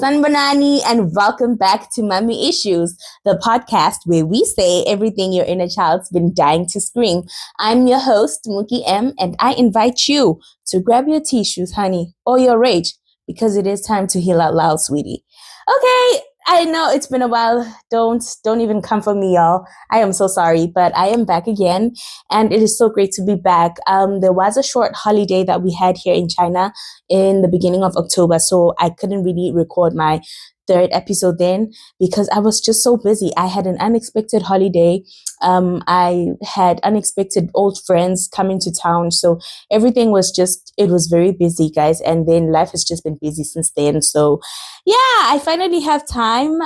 Sanbanani, and welcome back to Mommy Issues, the podcast where we say everything your inner child's been dying to scream. I'm your host, Mookie M, and I invite you to grab your tissues, honey, or your rage, because it is time to heal out loud, sweetie. Okay, I know it's been a while. Don't even come for me, y'all. I am so sorry, but I am back again, and it is so great to be back. There was a short holiday that we had here in China in the beginning of October, so I couldn't really record my third episode then because I was just so busy. I had an unexpected holiday. I had unexpected old friends coming to town, so everything was it was very busy, guys. And then life has just been busy since then. So yeah, I finally have time.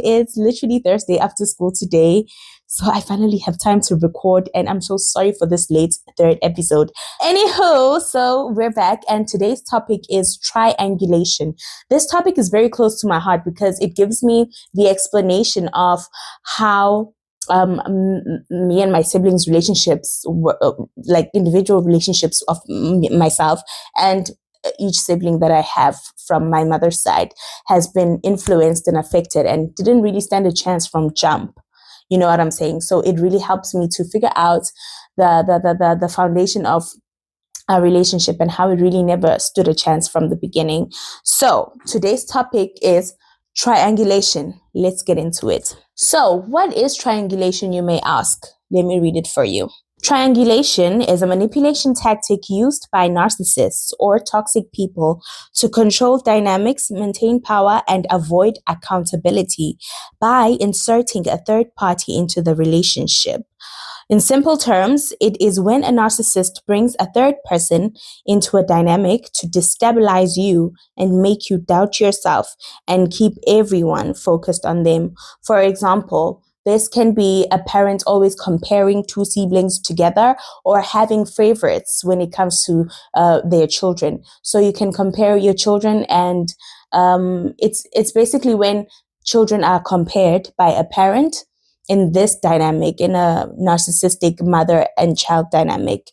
It's literally Thursday after school today. So I finally have time to record, and I'm so sorry for this late third episode. Anywho, so we're back, and today's topic is triangulation. This topic is very close to my heart because it gives me the explanation of how me and my siblings' relationships were like individual relationships of myself and each sibling that I have from my mother's side has been influenced and affected and didn't really stand a chance from jump. You know what I'm saying? So it really helps me to figure out the foundation of our relationship and how it really never stood a chance from the beginning. So today's topic is triangulation. Let's get into it. So what is triangulation, you may ask? Let me read it for you. Triangulation is a manipulation tactic used by narcissists or toxic people to control dynamics, maintain power, and avoid accountability by inserting a third party into the relationship. In simple terms, it is when a narcissist brings a third person into a dynamic to destabilize you and make you doubt yourself and keep everyone focused on them. For example, this can be a parent always comparing two siblings together or having favorites when it comes to their children. So you can compare your children, and it's basically when children are compared by a parent in this dynamic, in a narcissistic mother and child dynamic.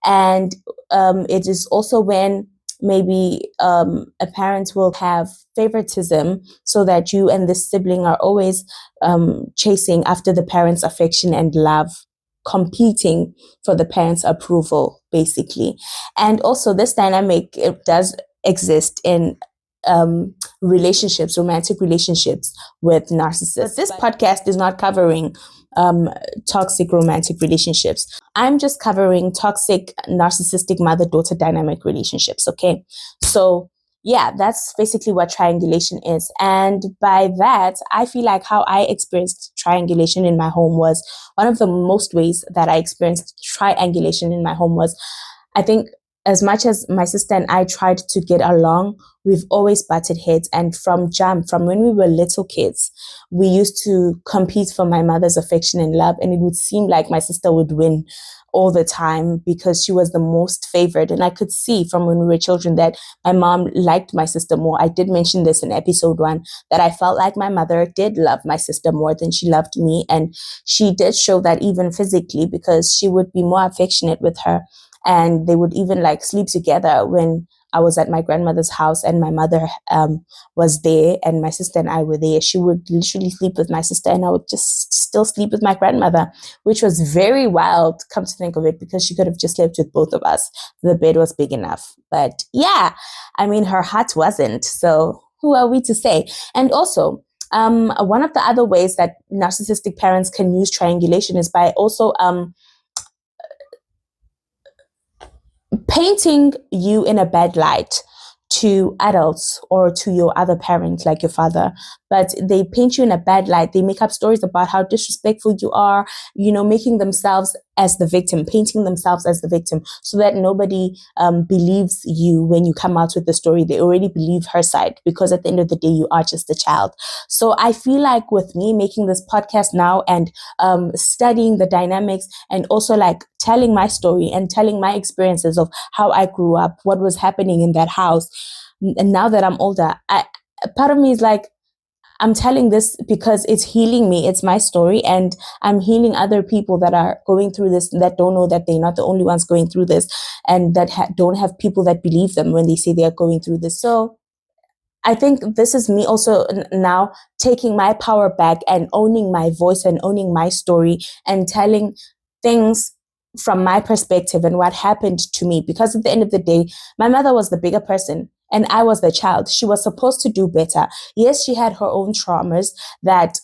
And it is also when maybe a parent will have favoritism so that you and this sibling are always chasing after the parent's affection and love, competing for the parent's approval, basically. And also this dynamic, it does exist in relationships, romantic relationships with narcissists. But this podcast is not covering toxic romantic relationships. I'm just covering toxic narcissistic mother-daughter dynamic relationships, okay? So yeah, that's basically what triangulation is. And by that, I feel like how I experienced triangulation in my home was one of the most ways that I experienced triangulation in my home was, I think, as much as my sister and I tried to get along, we've always butted heads. And from when we were little kids, we used to compete for my mother's affection and love. And it would seem like my sister would win all the time because she was the most favored. And I could see from when we were children that my mom liked my sister more. I did mention this in episode 1, that I felt like my mother did love my sister more than she loved me. And she did show that even physically, because she would be more affectionate with her. And they would even like sleep together when I was at my grandmother's house and my mother was there and my sister and I were there. She would literally sleep with my sister and I would just still sleep with my grandmother, which was very wild, come to think of it, because she could have just slept with both of us. The bed was big enough. But yeah, I mean, her heart wasn't. So who are we to say? And also, one of the other ways that narcissistic parents can use triangulation is by also painting you in a bad light to adults or to your other parents, like your father, but they paint you in a bad light. They make up stories about how disrespectful you are, making themselves as the victim, painting themselves as the victim, so that nobody believes you when you come out with the story. They already believe her side, because at the end of the day, you are just a child. So I feel like with me making this podcast now and studying the dynamics and also like telling my story and telling my experiences of how I grew up, what was happening in that house. And now that I'm older, part of me is like, I'm telling this because it's healing me. It's my story, and I'm healing other people that are going through this, that don't know that they're not the only ones going through this, and that don't have people that believe them when they say they are going through this. So I think this is me also now taking my power back and owning my voice and owning my story and telling things from my perspective and what happened to me. Because at the end of the day, my mother was the bigger person and I was the child. She was supposed to do better. Yes, she had her own traumas that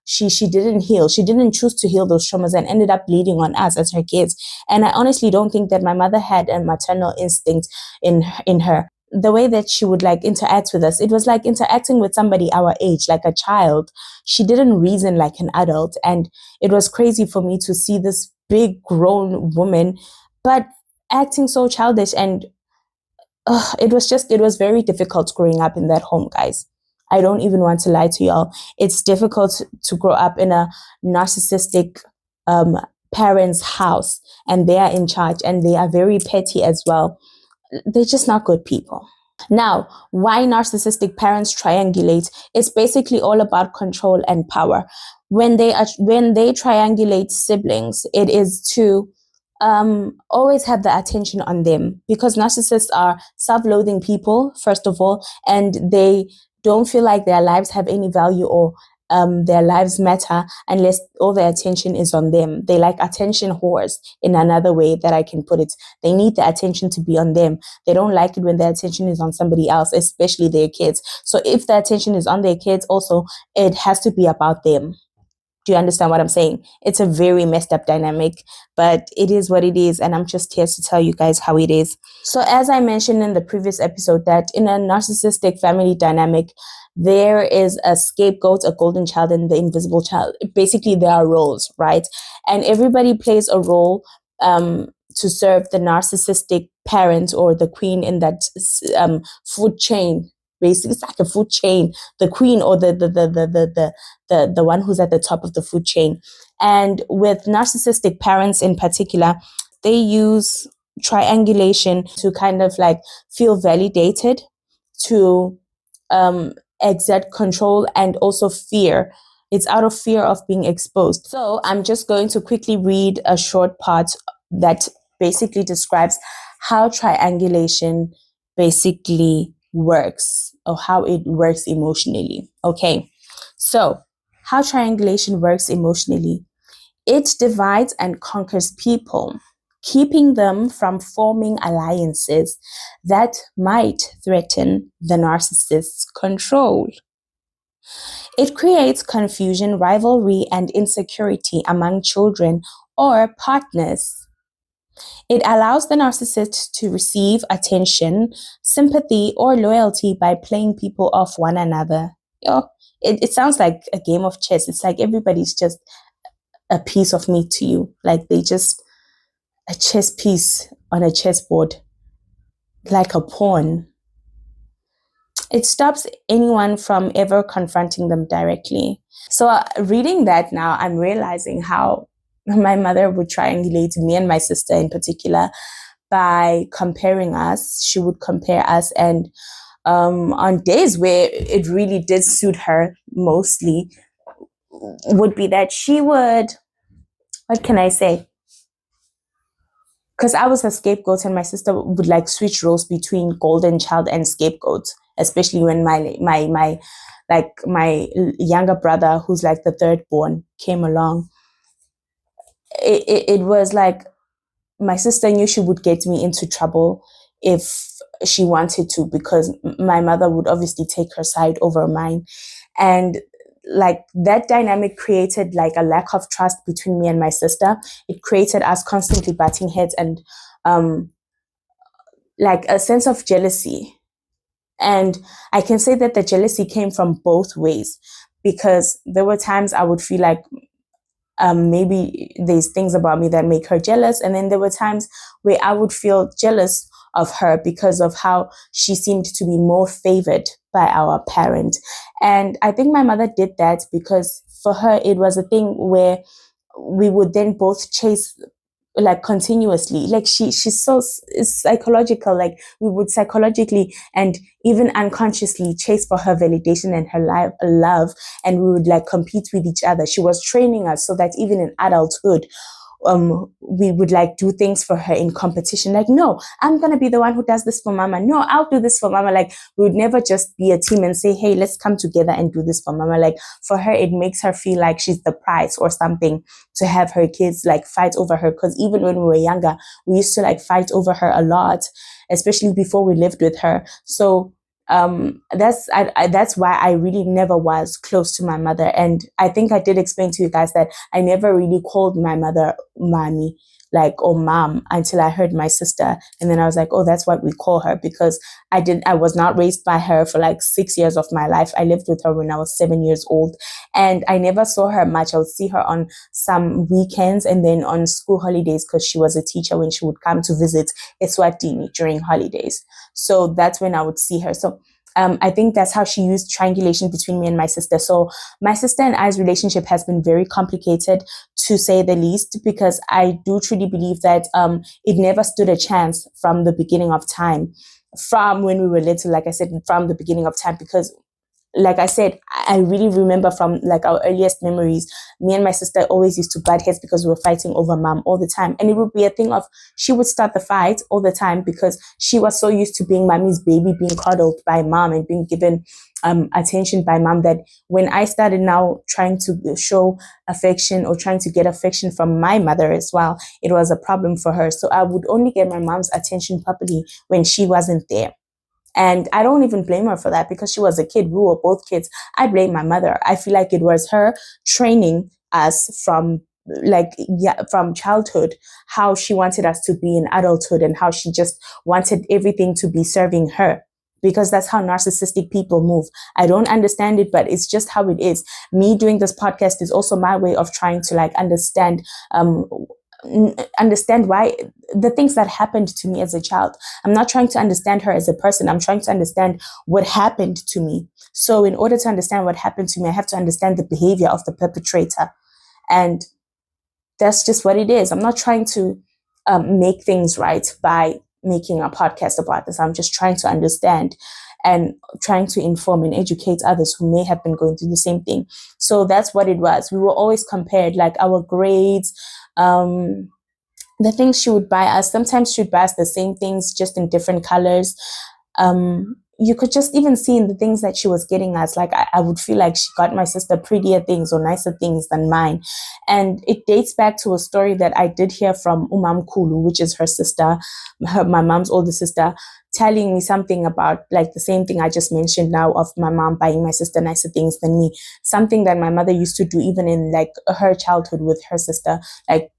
she didn't heal. She didn't choose to heal those traumas and ended up bleeding on us as her kids. And I honestly don't think that my mother had a maternal instinct in her. The way that she would like interact with us, it was like interacting with somebody our age, like a child. She didn't reason like an adult. And it was crazy for me to see this big grown woman, but acting so childish. And it was very difficult growing up in that home, guys. I don't even want to lie to y'all. It's difficult to grow up in a narcissistic parents' house, and they are in charge and they are very petty as well. They're just not good people. Now, why narcissistic parents triangulate? It's basically all about control and power. When they triangulate siblings, it is to always have the attention on them, because narcissists are self-loathing people, first of all, and they don't feel like their lives have any value or their lives matter unless all their attention is on them. They like attention whores, in another way that I can put it. They need the attention to be on them. They don't like it when their attention is on somebody else, especially their kids. So if the attention is on their kids also, it has to be about them. Do you understand what I'm saying? It's a very messed up dynamic, but it is what it is. And I'm just here to tell you guys how it is. So as I mentioned in the previous episode, that in a narcissistic family dynamic, there is a scapegoat, a golden child, and the invisible child. Basically, there are roles, right? And everybody plays a role to serve the narcissistic parent or the queen in that food chain. Basically, it's like a food chain, the queen or the one who's at the top of the food chain. And with narcissistic parents in particular, they use triangulation to kind of like feel validated, to exert control, and also fear. It's out of fear of being exposed. So I'm just going to quickly read a short part that basically describes how triangulation basically works, or how it works emotionally. Okay, so how triangulation works emotionally. It divides and conquers people, keeping them from forming alliances that might threaten the narcissist's control. It creates confusion, rivalry, and insecurity among children or partners. It allows the narcissist to receive attention, sympathy, or loyalty by playing people off one another. It sounds like a game of chess. It's like everybody's just a piece of meat to you. Like they just a chess piece on a chessboard, like a pawn. It stops anyone from ever confronting them directly. So reading that now, I'm realizing how my mother would triangulate me and my sister in particular by comparing us. She would compare us, and on days where it really did suit her mostly, would be that she would, what can I say? Because I was a scapegoat and my sister would like switch roles between golden child and scapegoat, especially when my younger brother, who's like the third born, came along. It was like my sister knew she would get me into trouble if she wanted to, because my mother would obviously take her side over mine. And like that dynamic created like a lack of trust between me and my sister. It created us constantly butting heads and like a sense of jealousy. And I can say that the jealousy came from both ways, because there were times I would feel like maybe there's things about me that make her jealous. And then there were times where I would feel jealous of her because of how she seemed to be more favored by our parent. And I think my mother did that because for her, it was a thing where we would then both chase like continuously. Like she's so it's psychological. Like we would psychologically and even unconsciously chase for her validation and her love, and we would like compete with each other. She was training us so that even in adulthood, we would like do things for her in competition. Like, no, I'm gonna be the one who does this for mama. No, I'll do this for mama. Like, we would never just be a team and say, hey, let's come together and do this for mama. Like, for her, it makes her feel like she's the prize or something to have her kids like fight over her. Because even when we were younger, we used to like fight over her a lot, especially before we lived with her. So that's why I really never was close to my mother. And I think I did explain to you guys that I never really called my mother mommy, like, or mom, until I heard my sister. And then I was like, oh, that's what we call her, because I was not raised by her for like 6 years of my life. I lived with her when I was 7 years old, and I never saw her much. I would see her on some weekends and then on school holidays, because she was a teacher when she would come to visit Eswatini during holidays. So that's when I would see her. So I think that's how she used triangulation between me and my sister. So my sister and I's relationship has been very complicated, to say the least, because I do truly believe that it never stood a chance from the beginning of time, from when we were little, like I said, from the beginning of time, because like I said, I really remember from like our earliest memories, me and my sister always used to butt heads because we were fighting over mom all the time. And it would be a thing of, she would start the fight all the time because she was so used to being mommy's baby, being coddled by mom and being given attention by mom, that when I started now trying to show affection or trying to get affection from my mother as well, it was a problem for her. So I would only get my mom's attention properly when she wasn't there. And I don't even blame her for that, because she was a kid. We were both kids. I blame my mother. I feel like it was her training us from from childhood, how she wanted us to be in adulthood, and how she just wanted everything to be serving her, because that's how narcissistic people move. I don't understand it, but it's just how it is. Me doing this podcast is also my way of trying to like understand why the things that happened to me as a child. I'm not trying to understand her as a person. I'm trying to understand what happened to me. So in order to understand what happened to me, I have to understand the behavior of the perpetrator. And that's just what it is. I'm not trying to make things right by making a podcast about this. I'm just trying to understand and trying to inform and educate others who may have been going through the same thing. So that's what it was. We were always compared, like our grades, the things she would buy us. Sometimes she would buy us the same things, just in different colors. You could just even see in the things that she was getting us. Like I would feel like she got my sister prettier things or nicer things than mine. And it dates back to a story that I did hear from Umam Kulu, which is her sister, my mom's older sister, telling me something about like the same thing I just mentioned now, of my mom buying my sister nicer things than me. Something that my mother used to do even in like her childhood with her sister. Like,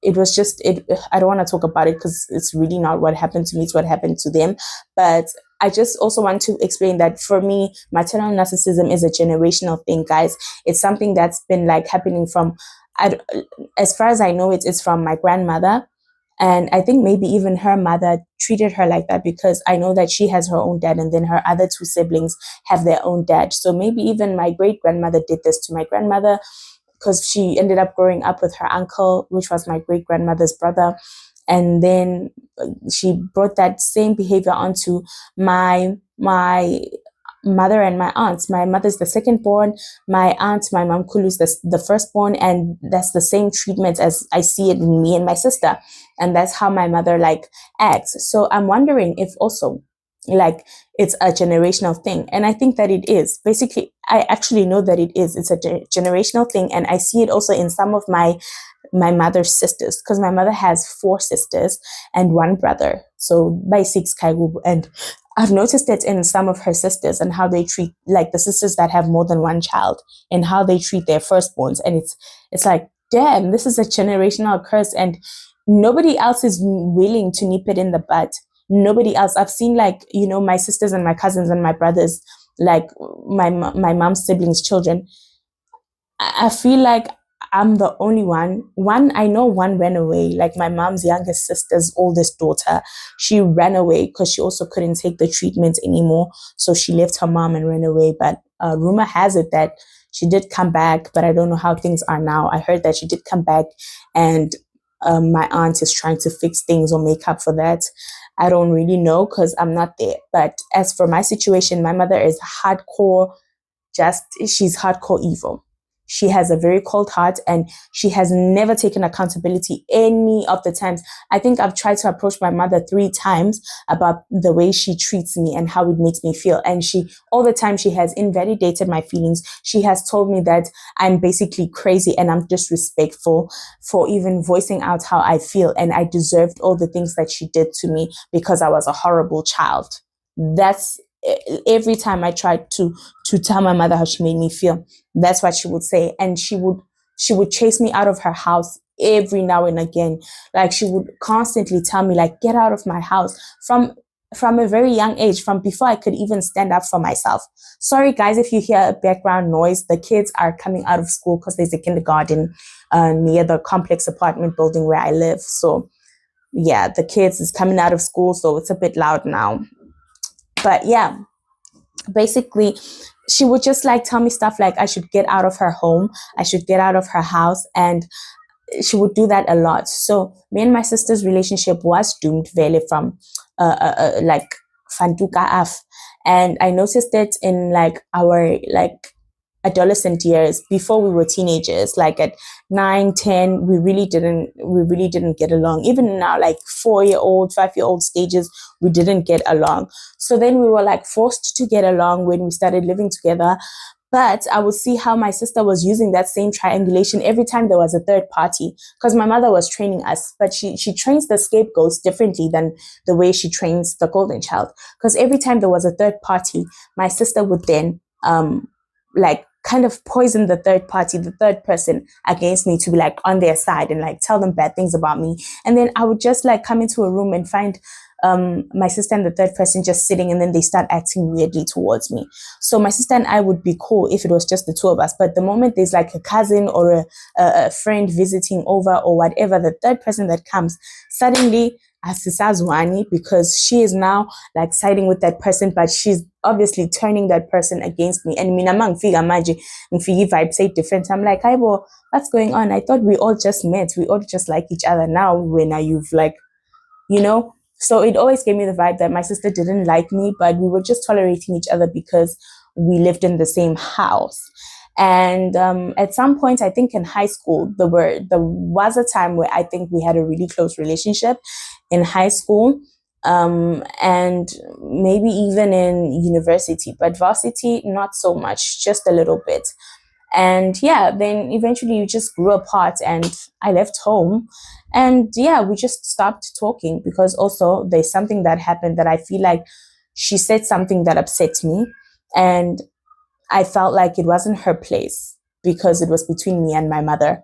it was just it. I don't want to talk about it because it's really not what happened to me. It's what happened to them. But I just also want to explain that for me, maternal narcissism is a generational thing, guys. It's something that's been like happening from, as far as I know, it's from my grandmother. And I think maybe even her mother treated her like that, because I know that she has her own dad and then her other two siblings have their own dad. So maybe even my great grandmother did this to my grandmother, because she ended up growing up with her uncle, which was my great grandmother's brother. And then she brought that same behavior onto my mother and my aunts. My mother's the second born. My aunt, my mom Kulu, is the firstborn, and that's the same treatment as I see it in me and my sister. And that's how my mother like acts. So I'm wondering if also like it's a generational thing. And I think that it is. Basically, I actually know that it is. It's a generational thing. And I see it also in some of my mother's sisters, because my mother has 4 sisters and 1 brother. So by 6 Kaigu. And I've noticed it in some of her sisters and how they treat like the sisters that have more than 1 child, and how they treat their firstborns. And it's like, damn, this is a generational curse, and nobody else is willing to nip it in the bud. Nobody else. I've seen like, my sisters and my cousins and my brothers, like my mom's siblings' children. I feel like I'm the only one. I know one ran away, like my mom's youngest sister's oldest daughter. She ran away because she also couldn't take the treatment anymore. So she left her mom and ran away. But rumor has it that she did come back, but I don't know how things are now. I heard that she did come back, and my aunt is trying to fix things or make up for that. I don't really know because I'm not there. But as for my situation, my mother is hardcore, she's hardcore evil. She has a very cold heart and she has never taken accountability any of the times. I think I've tried to approach my mother 3 times about the way she treats me and how it makes me feel. And all the time, she has invalidated my feelings. She has told me that I'm basically crazy and I'm disrespectful for even voicing out how I feel. And I deserved all the things that she did to me because I was a horrible child. That's every time I tried to tell my mother how she made me feel, that's what she would say. And she would chase me out of her house every now and again. Like, she would constantly tell me, like, get out of my house from a very young age, from before I could even stand up for myself. Sorry guys if you hear a background noise. The kids are coming out of school because there's a kindergarten near the complex apartment building where I live. So yeah, the kids is coming out of school, so it's a bit loud now. But yeah, basically, she would just like tell me stuff like I should get out of her home, I should get out of her house, and she would do that a lot. So me and my sister's relationship was doomed really from like fantuka af. And I noticed it in like our like adolescent years, before we were teenagers, like at 9, 10, we really didn't get along. Even now, like 4-year-old, 5-year-old stages, we didn't get along. So then we were like forced to get along when we started living together. But I would see how my sister was using that same triangulation every time there was a third party, because my mother was training us, but she trains the scapegoats differently than the way she trains the golden child. Because every time there was a third party, my sister would then like kind of poison the third party, the third person against me, to be like on their side and like tell them bad things about me. And then I would just like come into a room and find my sister and the third person just sitting, and then they start acting weirdly towards me. So my sister and I would be cool if it was just the two of us. But the moment there's like a cousin or a friend visiting over or whatever, the third person that comes, suddenly asisazwani, because she is now like siding with that person, but she's obviously turning that person against me. And mina mangifika manje ngifika vibe say different. I'm like, Aibo, what's going on? I thought we all just met, we all just like each other. Now when are you've like, you know? So it always gave me the vibe that my sister didn't like me, but we were just tolerating each other because we lived in the same house. And at some point, I think in high school, there was a time where I think we had a really close relationship in high school, and maybe even in university, but varsity, not so much, just a little bit. And yeah, then eventually we just grew apart and I left home. And yeah, we just stopped talking because also there's something that happened that I feel like she said something that upset me. And I felt like it wasn't her place because it was between me and my mother,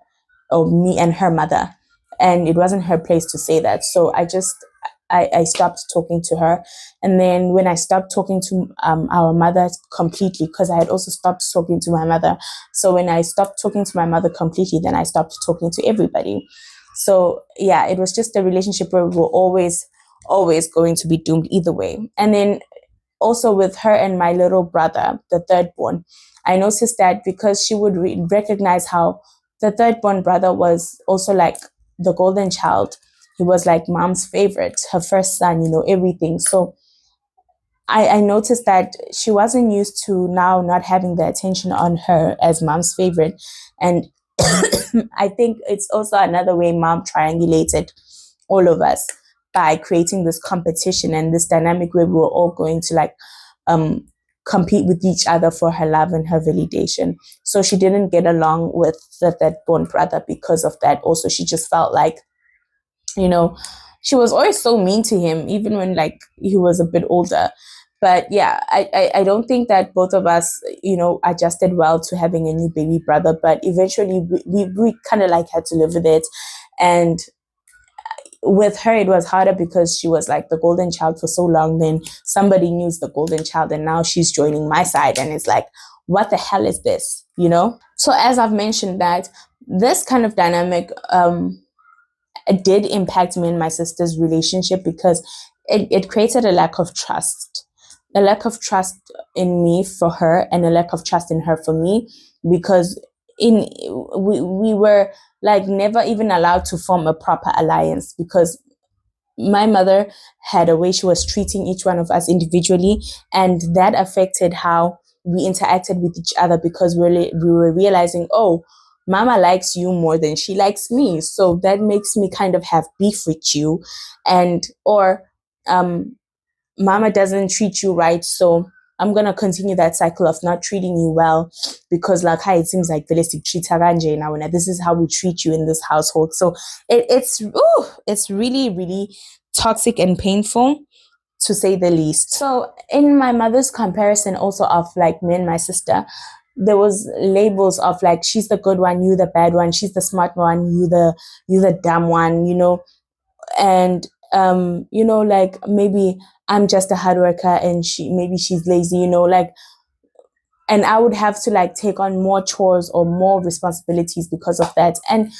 or me and her mother. And it wasn't her place to say that. So I stopped talking to her. And then when I stopped talking to our mother completely, because I had also stopped talking to my mother. So when I stopped talking to my mother completely, then I stopped talking to everybody. So yeah, it was just a relationship where we were always going to be doomed either way. And then also with her and my little brother, the third born, I noticed that because she would recognize how the third born brother was also like the golden child. He was like mom's favorite, her first son, everything. So I noticed that she wasn't used to now not having the attention on her as mom's favorite. And I think it's also another way mom triangulated all of us by creating this competition and this dynamic where we were all going to like compete with each other for her love and her validation. So she didn't get along with the third born brother because of that. Also, she just felt like, she was always so mean to him, even when like he was a bit older. But yeah, I don't think that both of us, adjusted well to having a new baby brother. But eventually we kind of like had to live with it. And with her, it was harder because she was like the golden child for so long. Then somebody knew the golden child, and now she's joining my side. And it's like, what the hell is this, So as I've mentioned, that this kind of dynamic it did impact me and my sister's relationship because it created a lack of trust in me for her, and a lack of trust in her for me, because we were like never even allowed to form a proper alliance, because my mother had a way she was treating each one of us individually, and that affected how we interacted with each other, because we were realizing, oh, mama likes you more than she likes me, so that makes me kind of have beef with you, and or mama doesn't treat you right, so I'm gonna continue that cycle of not treating you well, because like hi, it seems like Velistic treats her now, and this is how we treat you in this household. So it's really, really toxic and painful, to say the least. So in my mother's comparison also of like me and my sister, there was labels of like, she's the good one, you the bad one, she's the smart one, you the dumb one, and like maybe I'm just a hard worker and she's lazy, like, and I would have to like take on more chores or more responsibilities because of that. And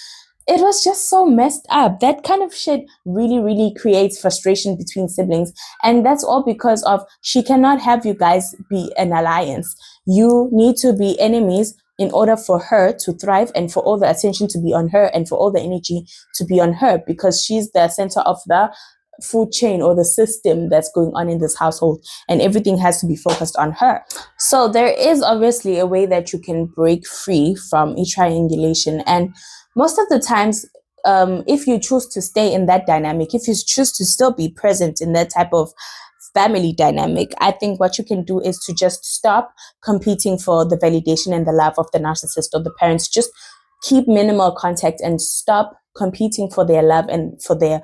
it was just so messed up. That kind of shit really, really creates frustration between siblings. And that's all because of she cannot have you guys be an alliance. You need to be enemies in order for her to thrive and for all the attention to be on her and for all the energy to be on her, because she's the center of the food chain or the system that's going on in this household, and everything has to be focused on her. So there is obviously a way that you can break free from a triangulation, and most of the times, if you choose to stay in that dynamic, if you choose to still be present in that type of family dynamic, I think what you can do is to just stop competing for the validation and the love of the narcissist or the parents. Just keep minimal contact and stop competing for their love and for their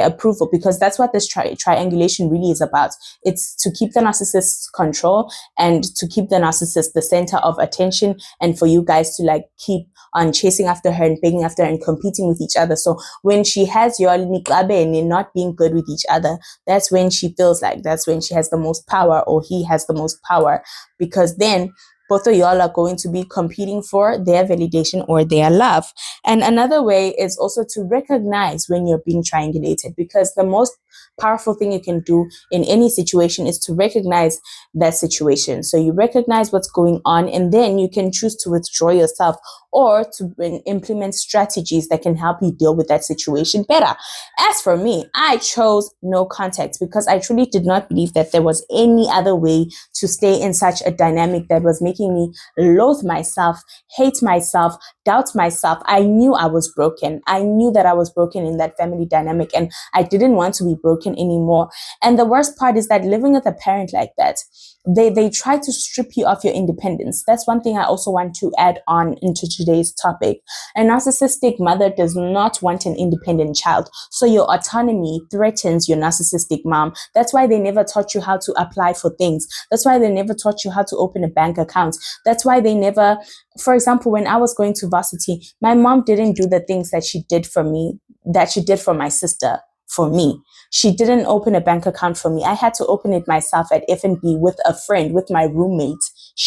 approval, because that's what this triangulation really is about. It's to keep the narcissist's control and to keep the narcissist the center of attention, and for you guys to like keep on chasing after her and begging after her and competing with each other. So when she has your niqabe and not being good with each other, that's when she feels like that's when she has the most power, or he has the most power, because then both of y'all are going to be competing for their validation or their love. And another way is also to recognize when you're being triangulated, because the most powerful thing you can do in any situation is to recognize that situation. So you recognize what's going on, and then you can choose to withdraw yourself or to implement strategies that can help you deal with that situation better. As for me, I chose no contact because I truly did not believe that there was any other way to stay in such a dynamic that was making me loathe myself, hate myself, doubt myself. I knew I was broken. I knew that I was broken in that family dynamic, and I didn't want to be broken anymore. And the worst part is that living with a parent like that, they try to strip you of your independence. That's one thing I also want to add on into today's topic. A narcissistic mother does not want an independent child. So your autonomy threatens your narcissistic mom. That's why they never taught you how to apply for things. That's why they never taught you how to open a bank account. That's why they never, for example, when I was going to varsity, my mom didn't do the things that she did for me, that she did for my sister, for me. She didn't open a bank account for me. I had to open it myself at F&B with a friend, with my roommate.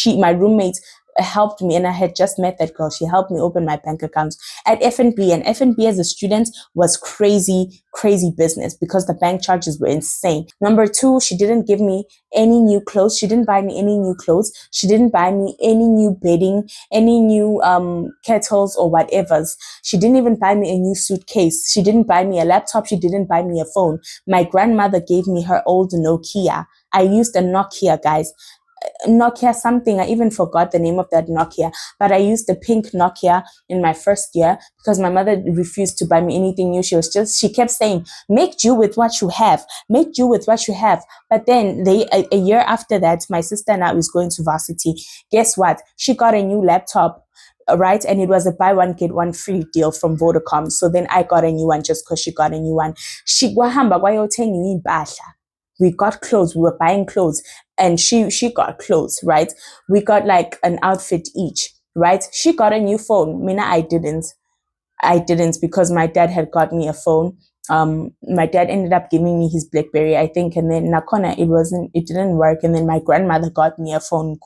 My roommate helped me, and I had just met that girl. She helped me open my bank account at F&B, and F&B as a student was crazy business because the bank charges were insane. Number two, she didn't give me any new clothes. She didn't buy me any new clothes. She didn't buy me any new bedding, any new kettles or whatevers. She didn't even buy me a new suitcase. She didn't buy me a laptop. She didn't buy me a phone. My grandmother gave me her old Nokia. I used a Nokia, guys. Nokia something, I even forgot the name of that Nokia, but I used the pink Nokia in my first year because my mother refused to buy me anything new. She kept saying, make do with what you have, make do with what you have. But then a year after that, my sister and I was going to varsity. Guess what? She got a new laptop, right? And it was a buy one get one free deal from Vodacom. So then I got a new one just because she got a new one. We got clothes, we were buying clothes, and she got clothes, right? We got like an outfit each, right? She got a new phone. Mina, I didn't because my dad had got me a phone. My dad ended up giving me his BlackBerry, I think, and then Nakona, it didn't work. And then my grandmother got me a phone.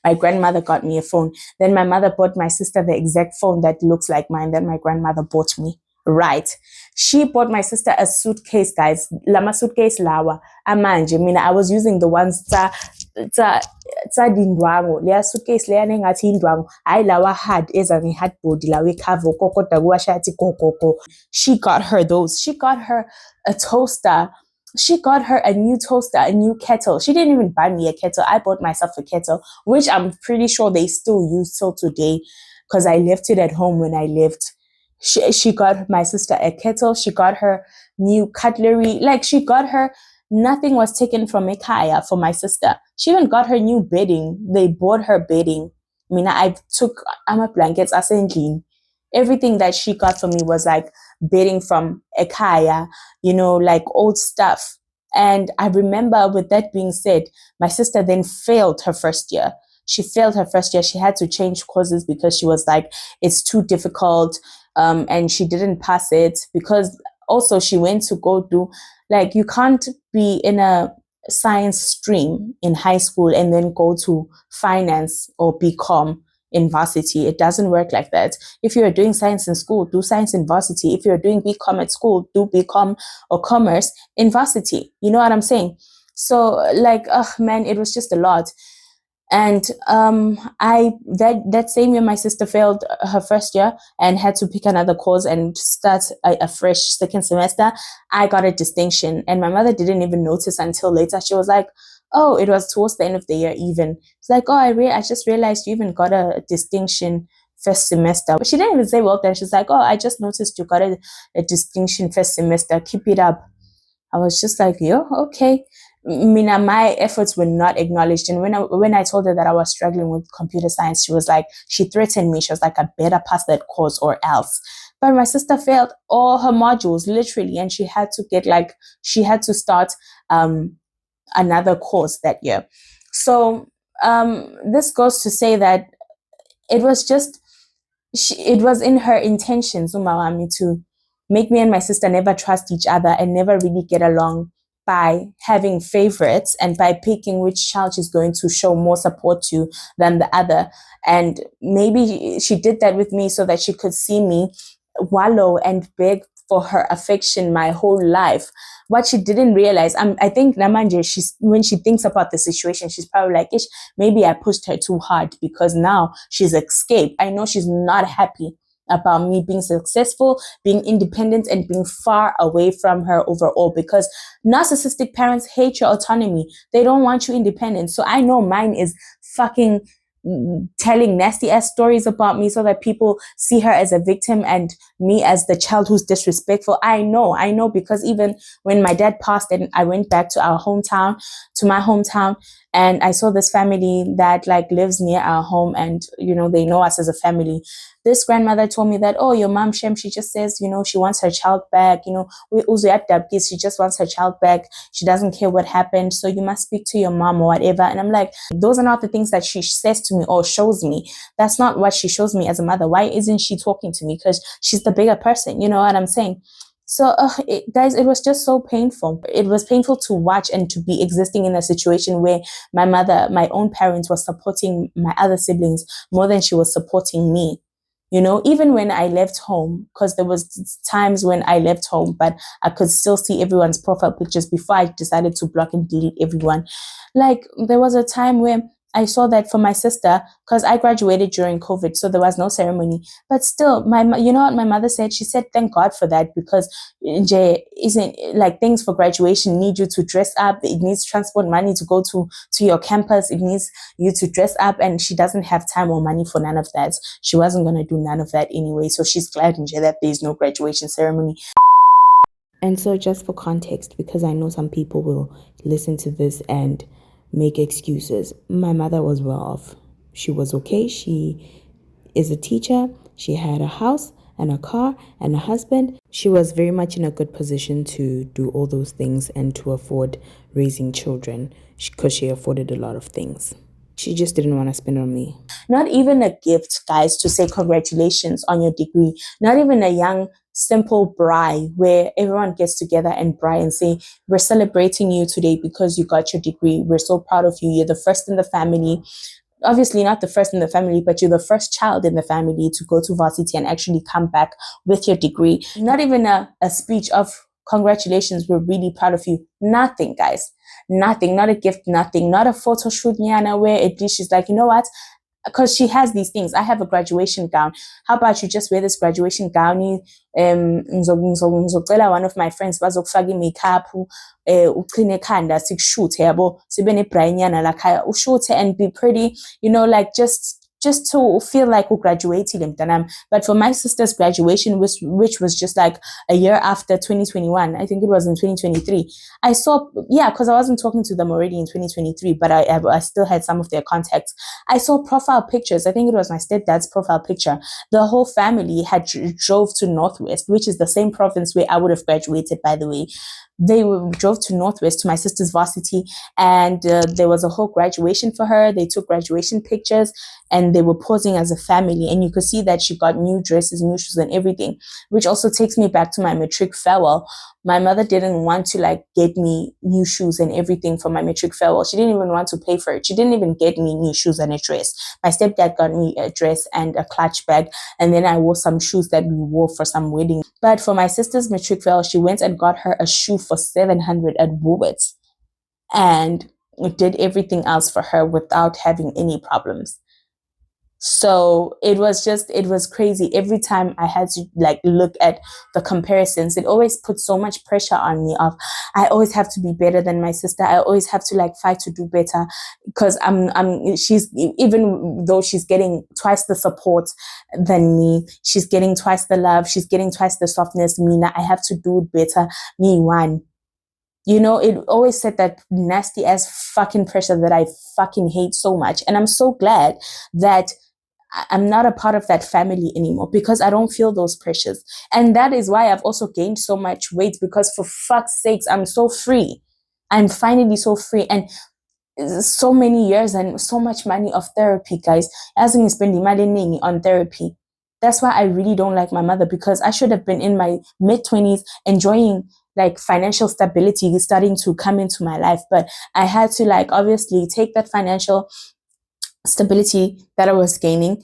My grandmother got me a phone. Then my mother bought my sister the exact phone that looks like mine that my grandmother bought me. Right. She bought my sister a suitcase, guys. Lama suitcase lawa. Amanje. I was using the ones that tsadindwangu leya suitcase leya nengathi indwangu hayi lawa hard eza nge-hardboard lawa ekhava kodwa kuwasha yathi go. She got her those. She got her a toaster. She got her a new toaster, a new kettle. She didn't even buy me a kettle. I bought myself a kettle, which I'm pretty sure they still use till today because I left it at home when I left. She got my sister a kettle. She got her new cutlery. Like, she got her, nothing was taken from Ekaya for my sister. She even got her new bedding. They bought her bedding. I mean, I took my blankets, clean. Everything that she got for me was like bedding from Ekaya, like old stuff. And I remember, with that being said, my sister then failed her first year. She failed her first year. She had to change courses because she was like, it's too difficult. And she didn't pass it because also she went to go do, like, you can't be in a science stream in high school and then go to finance or BCom in varsity. It doesn't work like that. If you're doing science in school, do science in varsity. If you're doing BCom at school, do BCom or commerce in varsity. You know what I'm saying? So, like, man, it was just a lot. And that same year, my sister failed her first year and had to pick another course and start a fresh second semester. I got a distinction, and my mother didn't even notice until later. She was like, "Oh, it was towards the end of the year even." It's like, "Oh, I just realized you even got a distinction first semester." But she didn't even say well then. She's like, "Oh, I just noticed you got a distinction first semester. Keep it up." I was just like, "Yo, okay." Mina, my efforts were not acknowledged. And when I told her that I was struggling with computer science, she threatened me. She was like, "I better pass that course or else." But my sister failed all her modules, literally, and she had to start another course that year. So this goes to say that it was just, it was in her intentions, Umawami, to make me and my sister never trust each other and never really get along, by having favorites and by picking which child she's going to show more support to than the other. And maybe she did that with me so that she could see me wallow and beg for her affection my whole life. What she didn't realize, I think Namanje, when she thinks about the situation, she's probably like, "Ish, maybe I pushed her too hard because now she's escaped." I know she's not happy about me being successful, being independent, and being far away from her overall, because narcissistic parents hate your autonomy. They don't want you independent. So I know mine is fucking telling nasty ass stories about me so that people see her as a victim and me as the child who's disrespectful. I know, because even when my dad passed and I went back to my hometown, and I saw this family that like lives near our home, and they know us as a family. This grandmother told me that, "Oh, your mom, Shem, she just says, she wants her child back. She just wants her child back. She doesn't care what happened. So you must speak to your mom or whatever." And I'm like, those are not the things that she says to me or shows me. That's not what she shows me as a mother. Why isn't she talking to me? Because she's the bigger person. You know what I'm saying? So, guys, it was just so painful. It was painful to watch and to be existing in a situation where my mother, my own parents, was supporting my other siblings more than she was supporting me. Even when I left home, because there was times when I left home, but I could still see everyone's profile pictures before I decided to block and delete everyone. Like, there was a time where I saw that for my sister, because I graduated during COVID, so there was no ceremony. But still, you know what my mother said? She said, "Thank God for that, because isn't like things for graduation need you to dress up. It needs transport money to go to your campus. It needs you to dress up, and she doesn't have time or money for none of that. She wasn't gonna do none of that anyway. So she's glad that there's no graduation ceremony." And so, just for context, because I know some people will listen to this and make excuses, my mother was well off. She was okay. She is a teacher. She had a house and a car and a husband. She was very much in a good position to do all those things and to afford raising children, because she afforded a lot of things. She just didn't want to spend on me. Not even a gift, guys, to say congratulations on your degree. Not even a young, simple braai where everyone gets together and braai and say, "We're celebrating you today because you got your degree. We're so proud of you. You're the first in the family." Obviously not the first in the family, but you're the first child in the family to go to varsity and actually come back with your degree. Not even a speech of congratulations, we're really proud of you. Nothing, guys. Nothing, not a gift, nothing, not a photo shoot, Nyana, where at least she's like, you know what? Because she has these things. I have a graduation gown. How about you just wear this graduation gown? Ngizocela one of my friends bazokufaka i-makeup, uqhine ekhanda sikushuthe yabo, sibe nebhranyana lakhaya, ushuthe and be pretty, like just to feel like we graduated mntanami. But for my sister's graduation, which was just like a year after 2021, I think it was in 2023, I saw, because I wasn't talking to them already in 2023, but I still had some of their contacts. I saw profile pictures. I think it was my stepdad's profile picture. The whole family had drove to Northwest, which is the same province where I would have graduated, by the way. They drove to Northwest to my sister's varsity, and there was a whole graduation for her. They took graduation pictures and they were posing as a family, and you could see that she got new dresses, new shoes and everything, which also takes me back to my matric farewell. My mother didn't want to get me new shoes and everything for my matric farewell. She didn't even want to pay for it. She didn't even get me new shoes and a dress. My stepdad got me a dress and a clutch bag, and then I wore some shoes that we wore for some wedding. But for my sister's matric farewell, she went and got her a shoe for 700 at Woolworths, and did everything else for her without having any problems. So it was crazy. Every time I had to look at the comparisons, it always put so much pressure on me of, I always have to be better than my sister. I always have to fight to do better, because she's, even though she's getting twice the support than me, she's getting twice the love, she's getting twice the softness. Mina, I have to do it better. Me one. It always set that nasty ass fucking pressure that I fucking hate so much. And I'm so glad that I'm not a part of that family anymore, because I don't feel those pressures. And that is why I've also gained so much weight, because for fuck's sakes, I'm so free. I'm finally so free. And so many years and so much money of therapy, guys. As in spending money on therapy. That's why I really don't like my mother, because I should have been in my mid-20s enjoying financial stability starting to come into my life. But I had to obviously take that financial stability that I was gaining,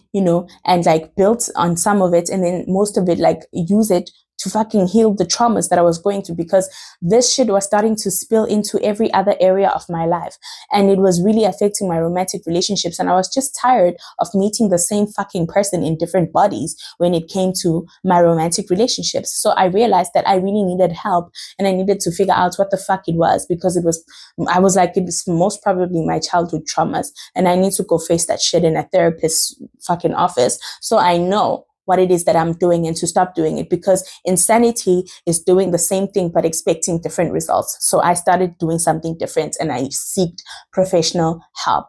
and built on some of it, and then most of it use it to fucking heal the traumas that I was going through, because this shit was starting to spill into every other area of my life, and it was really affecting my romantic relationships. And I was just tired of meeting the same fucking person in different bodies when it came to my romantic relationships. So I realized that I really needed help, and I needed to figure out what the fuck it was, because I was it's most probably my childhood traumas, and I need to go face that shit in a therapist's fucking office, so I know what it is that I'm doing and to stop doing it, because insanity is doing the same thing but expecting different results. So I started doing something different, and I sought professional help.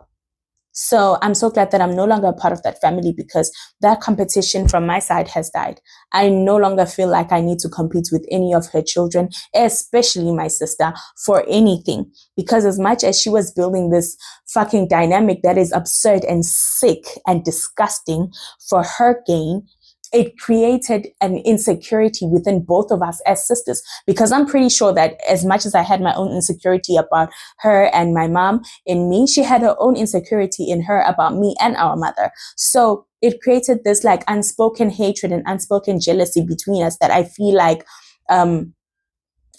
So I'm so glad that I'm no longer a part of that family, because that competition from my side has died. I no longer feel like I need to compete with any of her children, especially my sister, for anything. Because as much as she was building this fucking dynamic that is absurd and sick and disgusting for her gain, it created an insecurity within both of us as sisters, because I'm pretty sure that as much as I had my own insecurity about her and my mom in me, she had her own insecurity in her about me and our mother. So it created this unspoken hatred and unspoken jealousy between us that I feel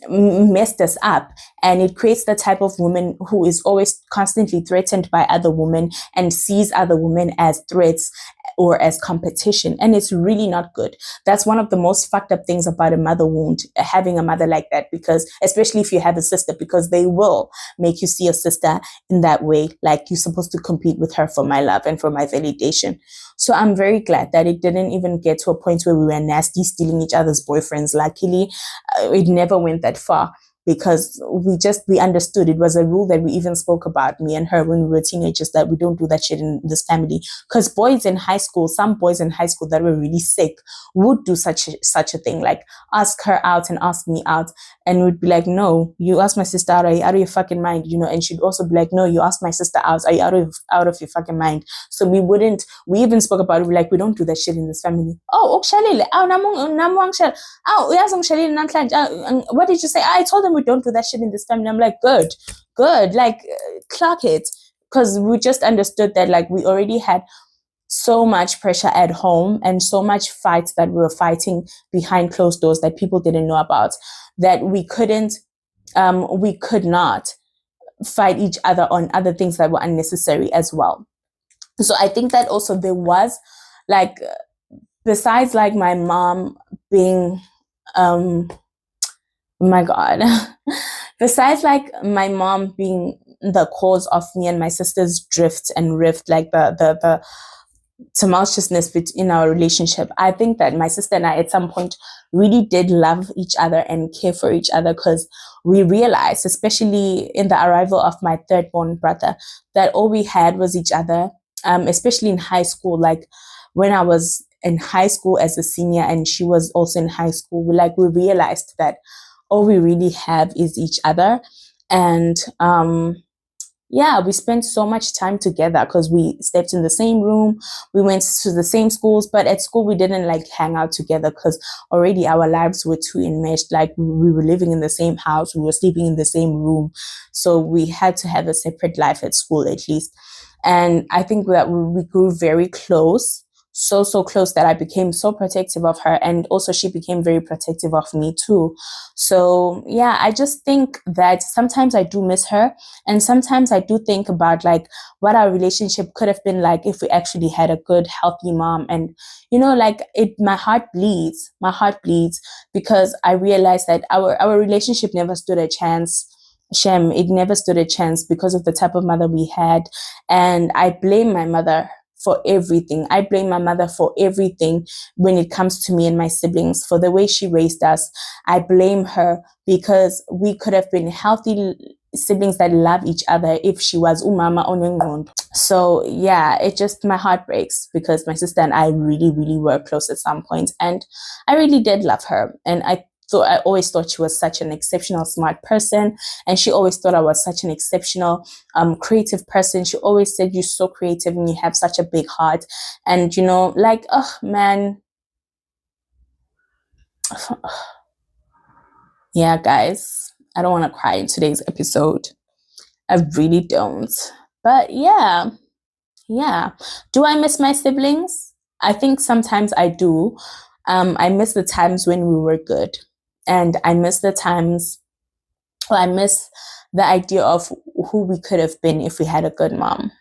messed us up. And it creates the type of woman who is always constantly threatened by other women and sees other women as threats or as competition. And it's really not good. That's one of the most fucked up things about a mother wound, having a mother like that, because especially if you have a sister, because they will make you see a sister in that way, like you're supposed to compete with her for my love and for my validation. So I'm very glad that it didn't even get to a point where we were nasty, stealing each other's boyfriends. Luckily, it never went that far, because we understood. It was a rule that we even spoke about, me and her, when we were teenagers, that we don't do that shit in this family. Because some boys in high school that were really sick would do such a thing, ask her out and ask me out, and would be like, no, you ask my sister out, are you out of your fucking mind? And she'd also be like, no, you ask my sister out, are you out of your fucking mind? So we even spoke about it, we don't do that shit in this family. Oh, what did you say? I told them we don't do that shit in this family. I'm like, good, clock it. Because we just understood that we already had so much pressure at home and so much fights that we were fighting behind closed doors that people didn't know about, that we could not fight each other on other things that were unnecessary as well. So I think that also there was, like, besides like my mom being, my God, besides like my mom being the cause of me and my sister's drift and rift, like the tumultuousness in our relationship, I think that my sister and I at some point really did love each other and care for each other, because we realized, especially in the arrival of my third born brother, that all we had was each other, especially in high school. Like when I was in high school as a senior and she was also in high school, we realized that all we really have is each other. And yeah, we spent so much time together because we slept in the same room. We went to the same schools, but at school we didn't like hang out together because already our lives were too enmeshed. Like we were living in the same house, we were sleeping in the same room. So we had to have a separate life at school at least. And I think that we grew very close, so close that I became so protective of her, and also she became very protective of me too. So yeah, I just think that sometimes I do miss her, and sometimes I do think about like what our relationship could have been like if we actually had a good, healthy mom. And like my heart bleeds because I realized that our relationship never stood a chance. Shem, it never stood a chance because of the type of mother we had. And I blame my mother for everything. I blame my mother for everything when it comes to me and my siblings, for the way she raised us. I blame her because we could have been healthy siblings that love each other if she was umama onengondo. So yeah, it just, my heart breaks because my sister and I really, really were close at some point, and I really did love her. And I always thought she was such an exceptional, smart person. And she always thought I was such an exceptional, creative person. She always said, "You're so creative and you have such a big heart." And, like, oh, man. Yeah, guys, I don't want to cry in today's episode. I really don't. But yeah. Do I miss my siblings? I think sometimes I do. I miss the times when we were good. And I miss the times, I miss the idea of who we could have been if we had a good mom.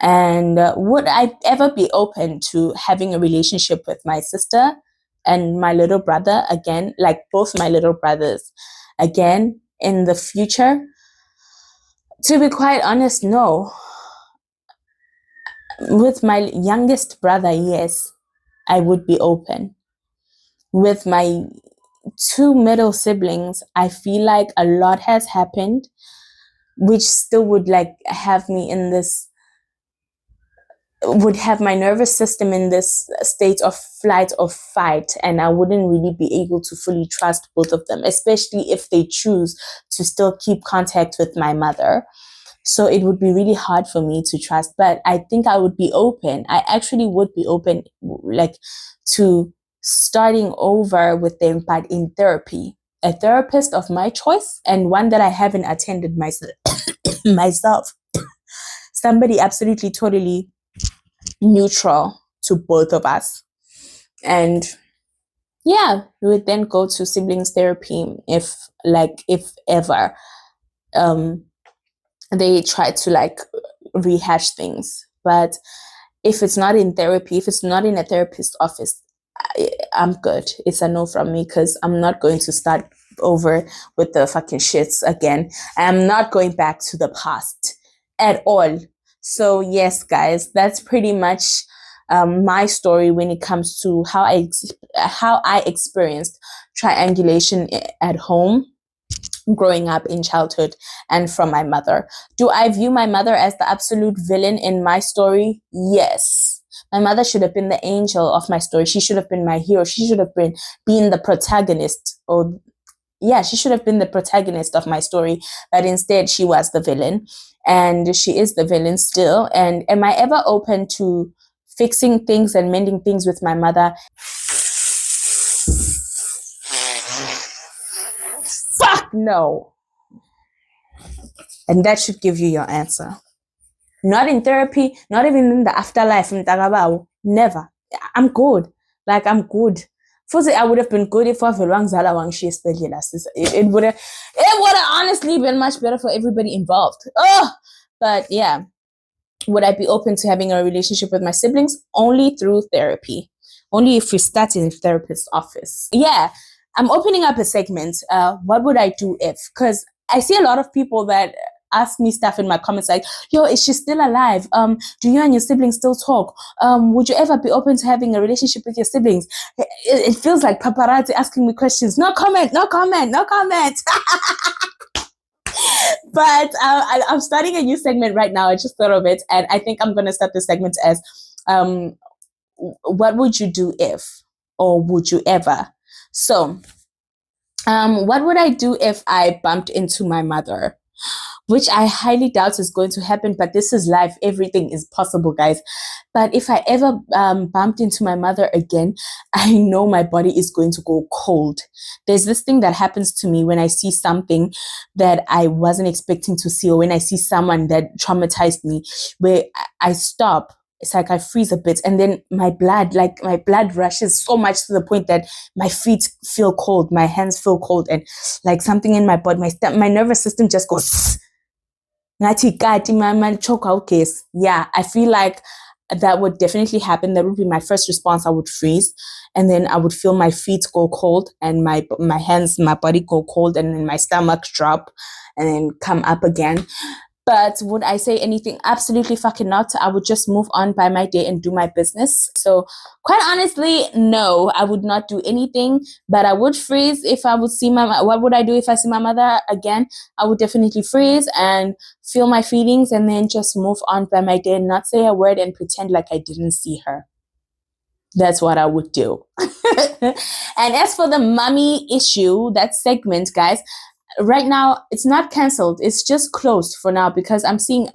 And would I ever be open to having a relationship with my sister and my little brother again, like both my little brothers again in the future? To be quite honest, no. With my youngest brother, yes, I would be open. With my two middle siblings, I feel like a lot has happened, which still would like have me in this, would have my nervous system in this state of flight or fight, and I wouldn't really be able to fully trust both of them, especially if they choose to still keep contact with my mother. So it would be really hard for me to trust, but I think I would be open. I actually would be open, like, to starting over with them, but in therapy. A therapist of my choice, and one that I haven't attended myself. Somebody absolutely, totally neutral to both of us. And yeah, we would then go to siblings therapy if ever they try to like rehash things. But if it's not in therapy, if it's not in a therapist's office, I'm good. It's a no from me, because I'm not going to start over with the fucking shits again. I'm not going back to the past at all. So yes, guys, that's pretty much my story when it comes to how I experienced triangulation at home, growing up in childhood, and from my mother. Do I view my mother as the absolute villain in my story? Yes. My mother should have been the angel of my story. She should have been my hero. She should have been the protagonist, or yeah, she should have been the protagonist of my story. But instead, she was the villain, and she is the villain still. And am I ever open to fixing things and mending things with my mother? Fuck no. And that should give you your answer. Not in therapy, not even in the afterlife. Never. I'm good. Like, I'm good. First, I would have been good if I it would have honestly been much better for everybody involved. Oh, but yeah. Would I be open to having a relationship with my siblings? Only through therapy. Only if we start in a therapist's office. Yeah, I'm opening up a segment. What would I do if? Because I see a lot of people that ask me stuff in my comments like, yo, is she still alive? Do you and your siblings still talk? Would you ever be open to having a relationship with your siblings? It feels like paparazzi asking me questions. No comment, no comment, no comment. But I'm starting a new segment right now. I just thought of it, and I think I'm going to start the segment as, what would you do if, or would you ever? So, what would I do if I bumped into my mother? Which I highly doubt is going to happen, but this is life. Everything is possible, guys. But if I ever bumped into my mother again, I know my body is going to go cold. There's this thing that happens to me when I see something that I wasn't expecting to see, or when I see someone that traumatized me, where I stop. It's like I freeze a bit, and then my blood rushes so much to the point that my feet feel cold, my hands feel cold, and like something in my body, my nervous system just goes. Yeah, I feel like that would definitely happen. That would be my first response. I would freeze, and then I would feel my feet go cold, and my hands, my body go cold, and then my stomach drop, and then come up again. But would I say anything? Absolutely fucking not. I would just move on by my day and do my business. So quite honestly, no, I would not do anything, but I would freeze if I would see what would I do if I see my mother again? I would definitely freeze and feel my feelings, and then just move on by my day and not say a word and pretend like I didn't see her. That's what I would do. And as for the mommy issue, that segment, guys, right now it's not canceled, it's just closed for now, because I'm seeing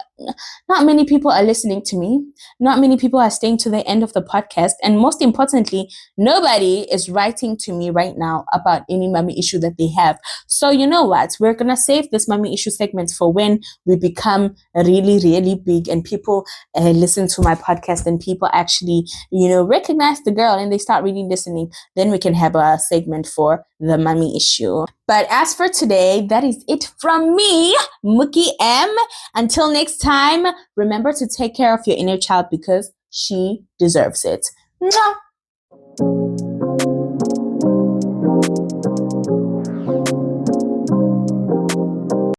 not many people are listening to me, not many people are staying to the end of the podcast, and most importantly, nobody is writing to me right now about any mommy issue that they have. So you know what, we're gonna save this mommy issue segment for when we become really, really big and people listen to my podcast and people actually, recognize the girl and they start really listening. Then we can have a segment for the mommy issue. But as for today, that is it from me, Mookie M. Until next time, remember to take care of your inner child because she deserves it. Mwah!